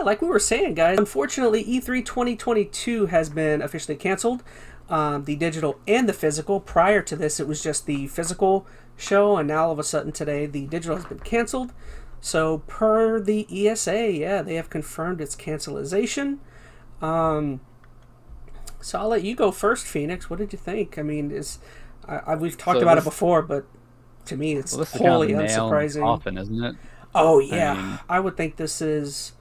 like we were saying, guys, unfortunately, E3 2022 has been officially canceled. The digital and the physical. Prior to this, it was just the physical show, and now all of a sudden today, the digital has been canceled. So per the ESA, yeah, they have confirmed its cancelization. So I'll let you go first, Phoenix. What did you think? I mean, we've talked about it before, but to me, it's wholly unsurprising. Often, isn't it? Oh yeah, I would think this is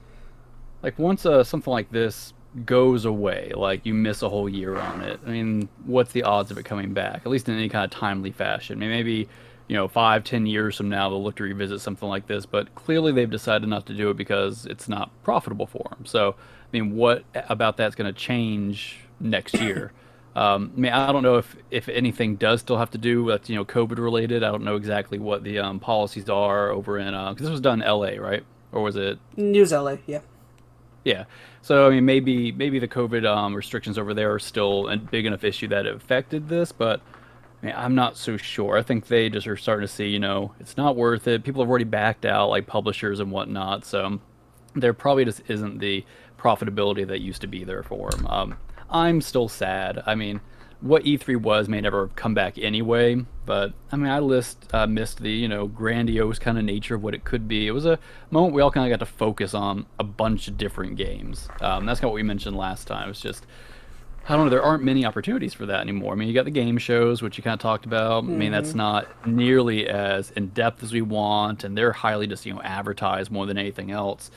like once something like this goes away, like you miss a whole year on it. I mean, what's the odds of it coming back? At least in any kind of timely fashion. I mean, maybe 5-10 years from now they'll look to revisit something like this, but clearly they've decided not to do it because it's not profitable for them. So, I mean, what about that's going to change next year? I mean, I don't know if anything does still have to do with COVID related. I don't know exactly what the policies are over in because this was done in LA, right? Or was it News LA? Yeah. Yeah. So I mean, maybe the COVID restrictions over there are still a big enough issue that it affected this, but I mean, I'm not so sure. I think they just are starting to see, it's not worth it. People have already backed out, like publishers and whatnot. So there probably just isn't the profitability that used to be there for them. I'm still sad. I mean, what E3 was may never come back anyway. But I mean, I missed the grandiose kind of nature of what it could be. It was a moment we all kind of got to focus on a bunch of different games. That's kind of what we mentioned last time. It's just I don't know. There aren't many opportunities for that anymore. I mean, you got the game shows, which you kind of talked about. I mean, that's not nearly as in depth as we want, and they're highly just advertised more than anything else.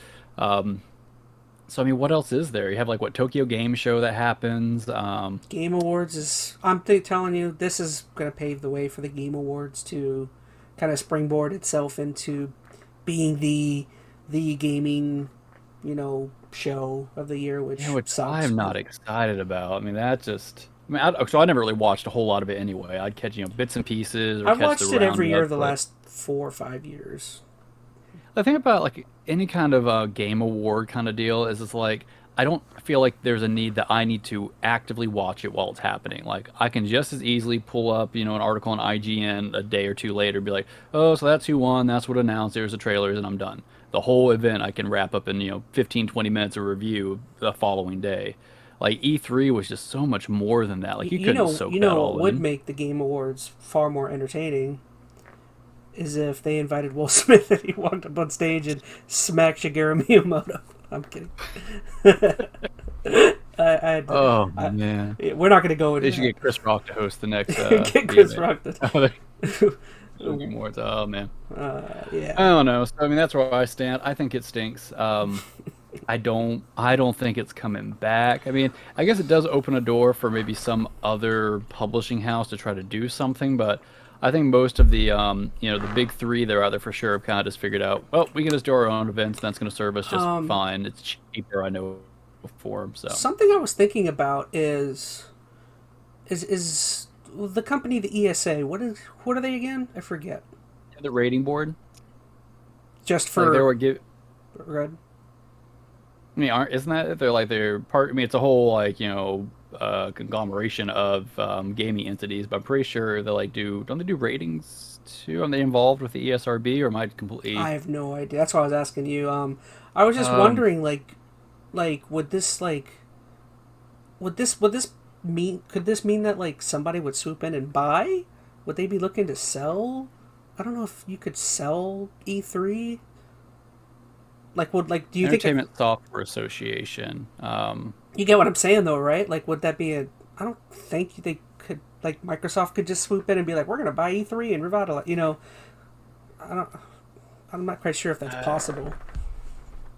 So I mean, what else is there? You have like Tokyo Game Show that happens. Game Awards is. I'm telling you, this is going to pave the way for the Game Awards to kind of springboard itself into being the gaming, show of the year, which sucks. I'm not excited about. I mean, so I never really watched a whole lot of it anyway. I'd catch bits and pieces. Or I've watched it every year the last 4 or 5 years. The thing about like any kind of game award kind of deal is it's like I don't feel like there's a need that I need to actively watch it while it's happening. Like I can just as easily pull up an article on IGN a day or two later and be like, oh, so that's who won, that's what announced, there's the trailers, and I'm done. The whole event I can wrap up in 15-20 minutes of review the following day. Like E3 was just so much more than that. Like you couldn't soak that all in. What would make the Game Awards far more entertaining is if they invited Will Smith and he walked up on stage and smacked Shigeru Miyamoto. I'm kidding. Man, we're not going to go into. They should get Chris Rock to host the next. Get Chris Rock to. Oh man. Yeah. I don't know. So I mean, that's where I stand. I think it stinks. I don't think it's coming back. I mean, I guess it does open a door for maybe some other publishing house to try to do something, but I think most of the the big three that are out there for sure have kind of just figured out, well, we can just do our own events, and that's going to serve us just fine. It's cheaper, I know, for them. So something I was thinking about is the company, the ESA. What are they again? I forget. The rating board. Just for they were give. Right. I mean, isn't that they're part? I mean, it's a whole conglomeration of gaming entities, but I'm pretty sure they don't they do ratings too? Are they involved with the ESRB, or am I completely? I have no idea. That's why I was asking you. I was just wondering, would this mean? Could this mean that somebody would swoop in and buy? Would they be looking to sell? I don't know if you could sell E3. Do you think Entertainment Software Association? You get what I'm saying, though, right? Would that be I don't think they could. Microsoft could just swoop in and be like, "We're going to buy E3 and revitalize." I'm not quite sure if that's possible.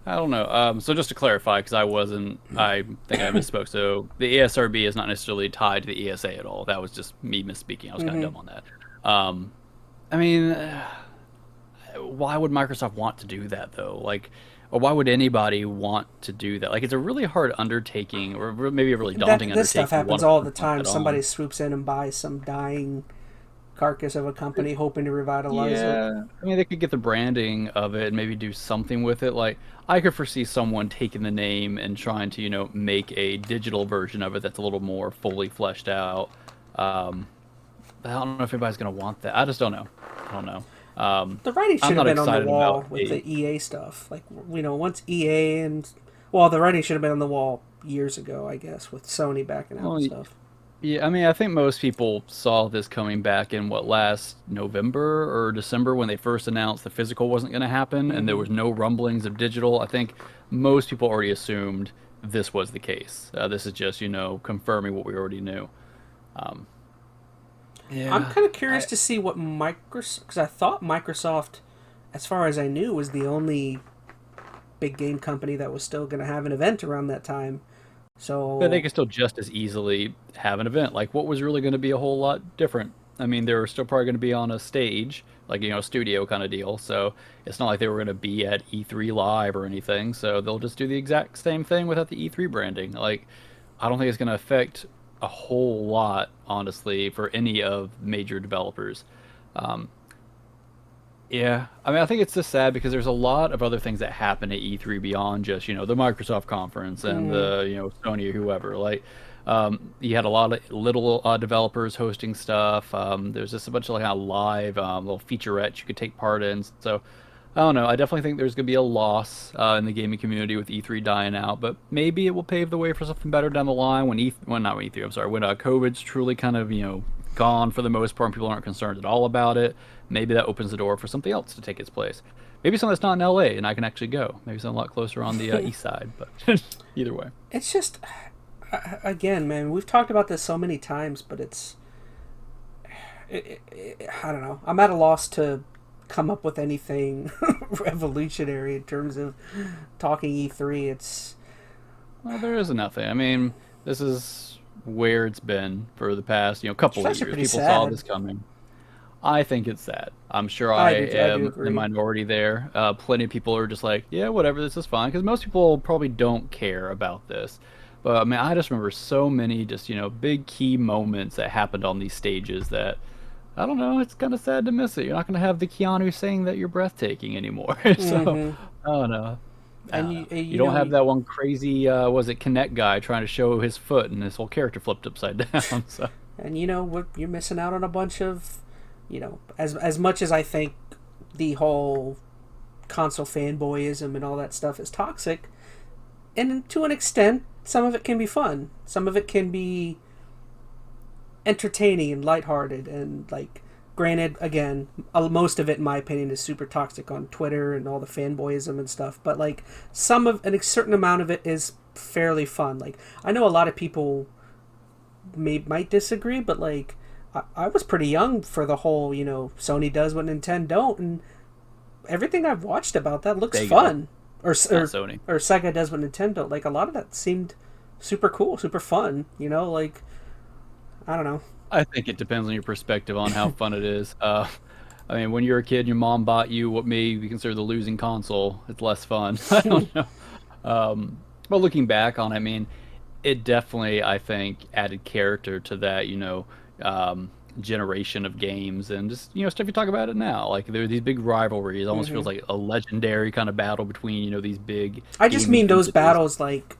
I don't know. So just to clarify, because I think I misspoke. So the ESRB is not necessarily tied to the ESA at all. That was just me misspeaking. I was kind of dumb on that. I mean, why would Microsoft want to do that though? Or why would anybody want to do that? It's a really hard undertaking, or maybe a really daunting undertaking. This stuff happens all the time. Somebody swoops in and buys some dying carcass of a company, hoping to revitalize it. Yeah, I mean, they could get the branding of it and maybe do something with it. I could foresee someone taking the name and trying to, make a digital version of it that's a little more fully fleshed out. I don't know if anybody's going to want that. I just don't know. I don't know. The writing should have been on the wall with the EA stuff. Once EA and Well, the writing should have been on the wall years ago, I guess, with Sony backing out Well, and stuff. yeah, I mean, I think most people saw this coming back in what last November or December when they first announced the physical wasn't going to happen and there Mm-hmm. was no rumblings of digital. I think most people already assumed this was the case. This is just, confirming what we already knew. Um, I'm yeah, kind of curious I, to see what Microsoft, because I thought Microsoft, as far as I knew, was the only big game company that was still going to have an event around that time. but they So, could still just as easily have an event. Like, what was really going to be a whole lot different? I mean, they were still probably going to be on a stage, like, studio kind of deal. So it's not like they were going to be at E3 live or anything. So they'll just do the exact same thing without the E3 branding. Like, I don't think it's going to affect a whole lot, honestly, for any of major developers. Um, yeah, I mean, I think it's just sad because there's a lot of other things that happen at E3 beyond just, the Microsoft conference and mm, the, Sony or whoever. Like, you had a lot of little developers hosting stuff. There's just a bunch of like kind of live little featurettes you could take part in. So, I don't know. I definitely think there's going to be a loss in the gaming community with E3 dying out, but maybe it will pave the way for something better down the line when well, not when E3, I'm sorry, when COVID's truly kind of, gone for the most part and people aren't concerned at all about it. Maybe that opens the door for something else to take its place. Maybe something that's not in LA and I can actually go. Maybe something a lot closer on the east side, but either way. it's just, again, man, we've talked about this so many times, but I don't know. I'm at a loss to come up with anything revolutionary in terms of talking E3. It's Well, there is nothing. I mean, this is where it's been for the past, couple of actually years. pretty People saw sad. this coming. I think it's sad. I'm sure I I do am the agree. minority there. Plenty of people are just like, yeah, whatever, this is fine. Because most people probably don't care about this. But I mean, I just remember so many just, big key moments that happened on these stages that, I don't know, it's kind of sad to miss it. You're not going to have the Keanu saying that you're breathtaking anymore. So, Mm-hmm. I don't know. I And don't know. You you don't know, have that one crazy, was it Connect guy trying to show his foot and his whole character flipped upside down. So. and you know what? You're missing out on a bunch of, as much as I think the whole console fanboyism and all that stuff is toxic, and to an extent, some of it can be fun. Some of it can be entertaining and lighthearted, and like, granted, again, most of it, in my opinion, is super toxic on Twitter and all the fanboyism and stuff. But like, a certain amount of it is fairly fun. Like, I know a lot of people might disagree, but like, I was pretty young for the whole, Sony does what Nintendo don't, and everything I've watched about that looks Sega, fun. Or not Sony. or Sega does what Nintendo. Like, a lot of that seemed super cool, super fun. Like, I don't know. I think it depends on your perspective on how fun it is. I mean, when you're a kid, your mom bought you what may be considered the losing console. It's less fun. I don't know. But looking back on it, I mean, it definitely, I think, added character to that, generation of games and just, stuff you talk about it now. Like, there are these big rivalries. It almost feels Hmm. like a legendary kind of battle between, these big I just gaming mean those entities. battles like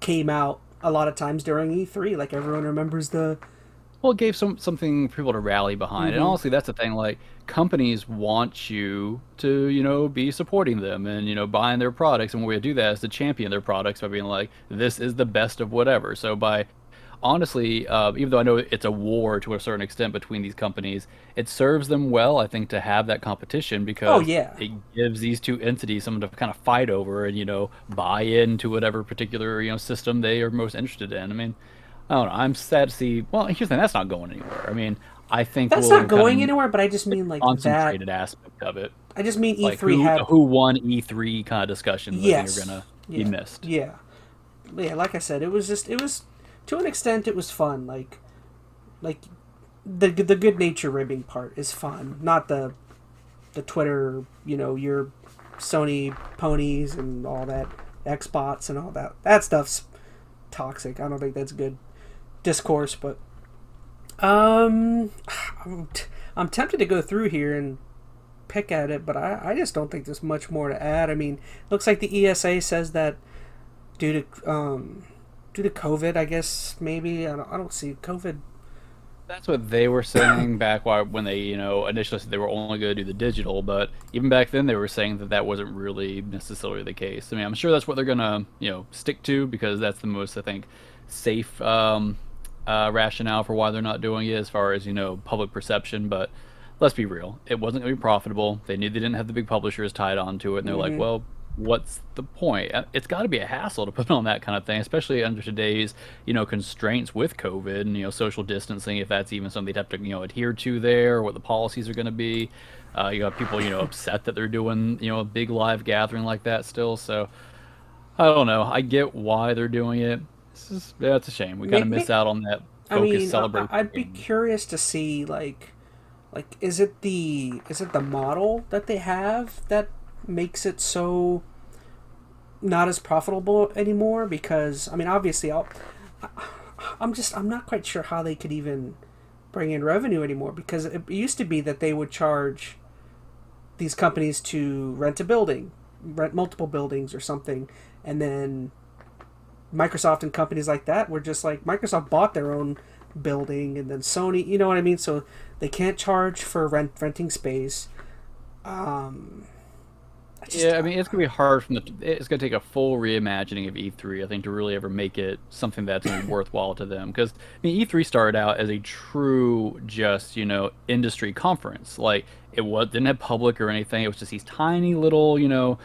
came out a lot of times during E3. Like, everyone remembers the. Well, it gave something for people to rally behind, and Hmm. honestly, that's the thing. Like, companies want you to, be supporting them and buying their products, and one way to do that is to champion their products by being like, this is the best of whatever. So by honestly, even though I know it's a war to a certain extent between these companies, it serves them well, I think, to have that competition Oh because yeah, it gives these two entities something to kind of fight over and buy into whatever particular system they are most interested in. I mean. I don't know. I'm sad to see. Well, here's the thing. That's not going anywhere. I mean, I think that's we'll not kind going of anywhere. But I just mean like that. concentrated aspect of it, I just mean like E3 who had. the who won E3 kind of discussions. I think are Yes. gonna be Yeah. missed. Yeah. Yeah. Like I said, it was to an extent it was fun. Like the good nature ribbing part is fun, not the Twitter. Your Sony ponies and all that, Xbox and all that. That stuff's toxic. I don't think that's good discourse, but um, I'm, I'm tempted to go through here and pick at it, but I just don't think there's much more to add. I mean, looks like the ESA says that due to COVID, I guess maybe I don't see COVID. That's what they were saying back when they, initially said they were only going to do the digital. But even back then, they were saying that that wasn't really necessarily the case. I mean, I'm sure that's what they're going to, stick to because that's the most, I think, safe rationale for why they're not doing it as far as, public perception. But let's be real, it wasn't going to be profitable. They knew they didn't have the big publishers tied onto it, and they're like, well, what's the point? It's got to be a hassle to put on that kind of thing, especially under today's, constraints with COVID and, social distancing, if that's even something they'd have to, adhere to there, or what the policies are going to be. You got people, upset that they're doing, a big live gathering like that still. So I don't know. I get why they're doing it. It's a shame. We kind of miss out on that focus celebration. I'd be curious to see like is it the model that they have that makes it so not as profitable anymore? Because I mean, obviously, I'm not quite sure how they could even bring in revenue anymore, because it used to be that they would charge these companies to rent multiple buildings or something, and then Microsoft and companies like that were just like, Microsoft bought their own building, and then Sony, you know what I mean? So they can't charge for renting space. Yeah, I mean, it's gonna be hard it's gonna take a full reimagining of E3, I think, to really ever make it something that's gonna be worthwhile to them. Because I mean, E3 started out as a true just industry conference. Like didn't have public or anything. It was just these tiny little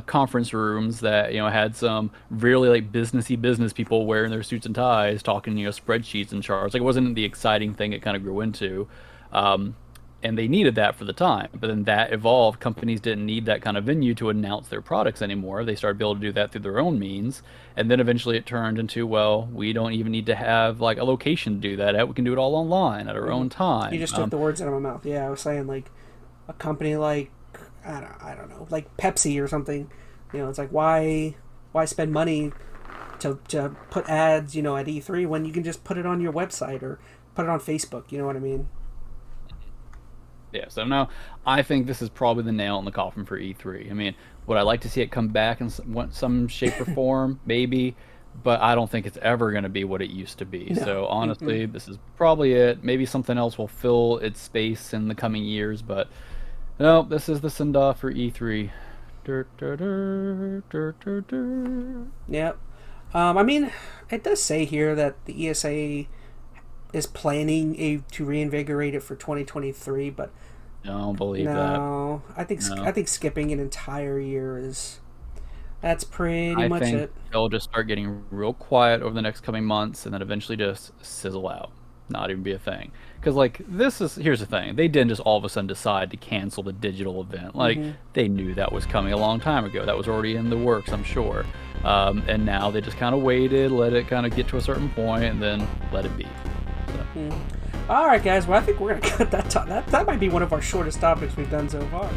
conference rooms that had some really like businessy business people wearing their suits and ties, talking spreadsheets and charts. Like it wasn't the exciting thing it kind of grew into. And they needed that for the time. But then that evolved. Companies didn't need that kind of venue to announce their products anymore. They started being able to do that through their own means. And then eventually it turned into, well, we don't even need to have like a location to do that at. We can do it all online at our own time. You just took the words out of my mouth. Yeah, I was saying like a company like, I don't know, like Pepsi or something. It's like, why spend money to put ads, at E3 when you can just put it on your website or put it on Facebook, you know what I mean? Yeah, so no, I think this is probably the nail in the coffin for E3. I mean, would I like to see it come back in some shape or form? Maybe, but I don't think it's ever going to be what it used to be. No. So honestly, this is probably it. Maybe something else will fill its space in the coming years, but no, this is the send-off for E3. Yep. I mean, it does say here that the ESA is planning to reinvigorate it for 2023, but I don't believe that. No, I think skipping an entire year that's pretty much it. I think they'll just start getting real quiet over the next coming months, and then eventually just sizzle out, not even be a thing. Because like here's the thing, they didn't just all of a sudden decide to cancel the digital event. Like they knew that was coming a long time ago. That was already in the works, I'm sure. And now they just kind of waited, let it kind of get to a certain point, and then let it be. All right, guys. Well, I think we're gonna cut that. That might be one of our shortest topics we've done so far.